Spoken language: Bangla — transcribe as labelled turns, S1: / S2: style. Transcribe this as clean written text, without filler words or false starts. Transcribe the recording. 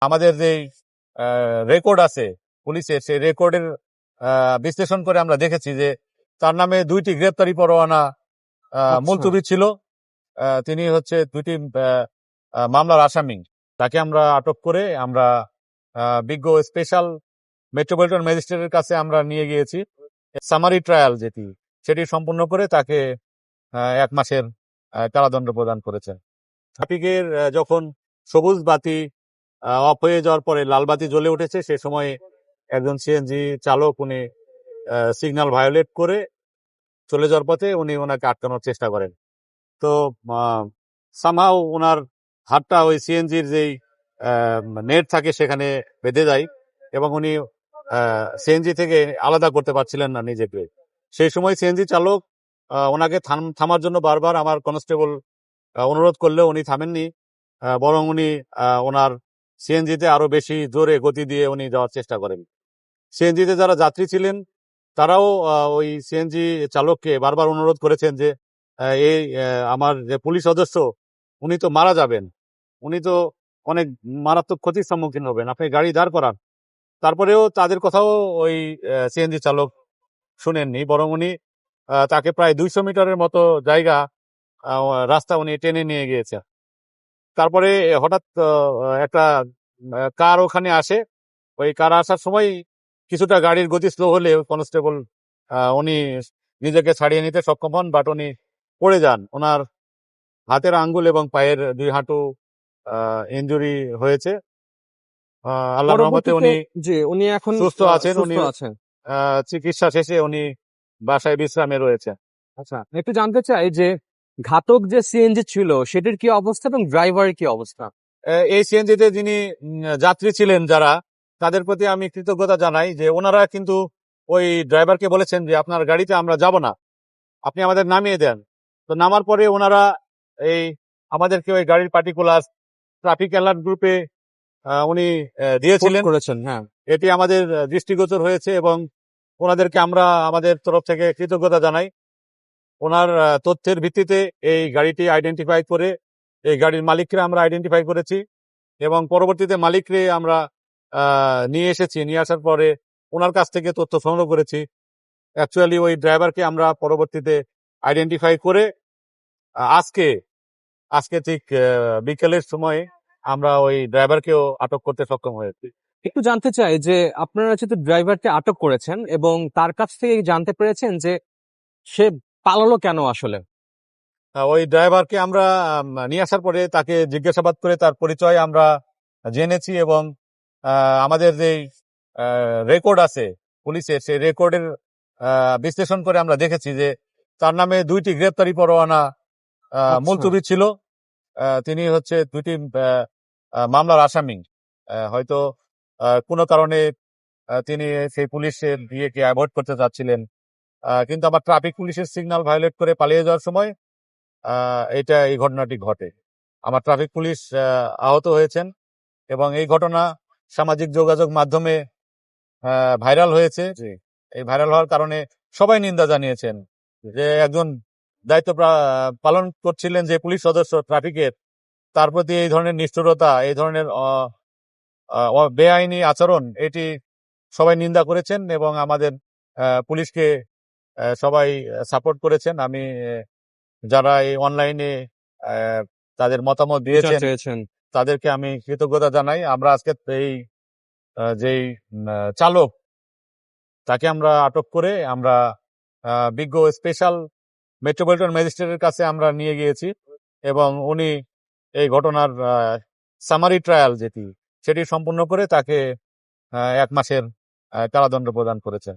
S1: আমাদের যে রেকর্ড আছে পুলিশের, সেই রেকর্ডের বিশ্লেষণ করে আমরা দেখেছি যে তার নামে 2টি গ্রেপ্তারি পরোয়ানা মুলতবি ছিল। তিনি হচ্ছে 2টি মামলার আসামি। তাকে আমরা আটক করে আমরা বিজ্ঞ স্পেশাল মেট্রোপলিটন ম্যাজিস্ট্রেটের কাছে আমরা নিয়ে গিয়েছি। সামারি ট্রায়াল সেটি সম্পূর্ণ করে তাকে 1 মাসের কারাদণ্ড প্রদান করেছেন। ট্রাফিকের যখন সবুজ বাতি অফ হয়ে যাওয়ার পরে লাল বাতি জ্বলে উঠেছে, সে সময় একজন সিএনজি চালক উনি সিগন্যাল ভায়োলেট করে চলে যাওয়ার পথে উনি ওনাকে আটকানোর চেষ্টা করেন। তো সামহাও ওনার হাতটা ওই সিএনজির যেই নেট থাকে সেখানে বেঁধে যায় এবং উনি সিএনজি থেকে আলাদা করতে পারছিলেন না নিজেকে। সেই সময় সিএনজি চালক ওনাকে থামার জন্য বারবার আমার কনস্টেবল অনুরোধ করলেও উনি থামেননি, বরং উনি ওনার সিএনজিতে আরো বেশি জোরে গতি দিয়ে উনি যাওয়ার চেষ্টা করেন। সিএনজিতে যারা যাত্রী ছিলেন তারাও ওই সিএনজি চালককে বারবার অনুরোধ করেছেন যে এই আমার যে পুলিশ সদস্য উনি তো মারা যাবেন, উনি তো অনেক মারাত্মক ক্ষতির সম্মুখীন হবেন, আপনি গাড়ি দাঁড় করান। তারপরেও তাদের কথাও ওই সিএনজি চালক শুনেননি, বরং উনি তাকে প্রায় 200 মিটারের মতো জায়গা রাস্তা উনি টেনে নিয়ে গিয়েছে। তারপরে হঠাৎ একটা কার ওখানে আসে। ওই কার আসার সময় কিছুটা গাড়ির গতি স্লো হলে কনস্টেবল উনি নিজেকে ছাড়িয়ে নিতে সক্ষম হন, বাট উনি পড়ে যান। ওনার হাতের আঙ্গুল এবং পায়ের 2 হাঁটু ইনজুরি হয়েছে। আল্লাহর রহমতে
S2: উনি এখন
S1: সুস্থ আছেন। উনি চিকিৎসা শেষে উনি বাসায় বিশ্রামে রয়েছে।
S2: আচ্ছা, একটু জানতে চাই যে ঘাতক যে সিএনজি ছিল সেটির কি অবস্থা এবং ড্রাইভারের কি অবস্থা?
S1: এই সিএনজিতে যিনি যাত্রী ছিলেন যারা, তাদের প্রতি আমি কৃতজ্ঞতা জানাই যে ওনারা কিন্তু ওই ড্রাইভারকে বলেছেন যে আপনার গাড়িতে আমরা যাব না, আপনি আমাদের নামিয়ে দেন। তো নামার পরে ওনারা আমাদেরকে ওই গাড়ির পার্টিকুলার ট্রাফিক অ্যালার্ট গ্রুপে উনি দিয়েছিলেন।
S2: হ্যাঁ,
S1: এটি আমাদের দৃষ্টিগোচর হয়েছে এবং ওনাদেরকে আমরা আমাদের তরফ থেকে কৃতজ্ঞতা জানাই। ওনার তথ্যের ভিত্তিতে এই গাড়িটি আইডেন্টিফাই করে এই গাড়ির মালিককে আমরা আইডেন্টিফাই করেছি এবং পরবর্তীতে মালিককে আমরা নিয়ে এসেছি। নিয়ে আসার পরে ওনার কাছ থেকে তথ্য সংগ্রহ করেছি। অ্যাকচুয়ালি ওই ড্রাইভারকে আমরা পরবর্তীতে আইডেন্টিফাই করে আজকে ঠিক বিকেলের সময় আমরা ওই ড্রাইভারকেও আটক করতে সক্ষম হয়েছি।
S2: একটু জানতে চাই যে আপনারা যেহেতু ড্রাইভারকে আটক করেছেন এবং তার কাছ থেকে জানতে পেরেছেন যে সে পালালো কেন আসলে?
S1: ওই ড্রাইভারকে আমরা নিয়ে আসার পরে তাকে জিজ্ঞাসাবাদ করে তার পরিচয় আমরা জেনেছি এবং আমাদের যে রেকর্ড আছে পুলিশের, সেই রেকর্ডের বিশ্লেষণ করে আমরা দেখেছি যে তার নামে 2টি গ্রেপ্তারি পরোয়ানা মুলতবি ছিল। তিনি হচ্ছে 2টি মামলার আসামি। হয়তো কোনো কারণে তিনি সেই পুলিশের বিয়েকে অ্যাভয়েড করতে চাচ্ছিলেন, কিন্তু আবার ট্রাফিক পুলিশের সিগন্যাল ভায়োলেট করে পালিয়ে যাওয়ার সময় এই ঘটনাটি ঘটে। আমার ট্রাফিক পুলিশ আহত হয়েছেন এবং এই ঘটনা সামাজিক যোগাযোগ মাধ্যমে ভাইরাল হয়েছে। এই ভাইরাল হওয়ার কারণে সবাই নিন্দা জানিয়েছেন যে একজন দায়িত্ব পালন করছিলেন যে পুলিশ সদস্য ট্রাফিকের, তার প্রতি এই ধরনের নিষ্ঠুরতা, এই ধরনের বেআইনি আচরণ, এটি সবাই নিন্দা করেছেন এবং আমাদের পুলিশকে সবাই সাপোর্ট করেছেন। আমি যারা এই অনলাইনে তাদের মতামত দিয়েছেন তাদেরকে আমি কৃতজ্ঞতা জানাই। আমরা আজকে এই যেই চালক তাকে আমরা আটক করে আমরা বিজ্ঞ স্পেশাল মেট্রোপলিটন ম্যাজিস্ট্রেটের কাছে আমরা নিয়ে গিয়েছি এবং উনি এই ঘটনার সামারি ট্রায়াল সেটি সম্পূর্ণ করে তাকে 1 মাসের কারাদণ্ড প্রদান করেছেন।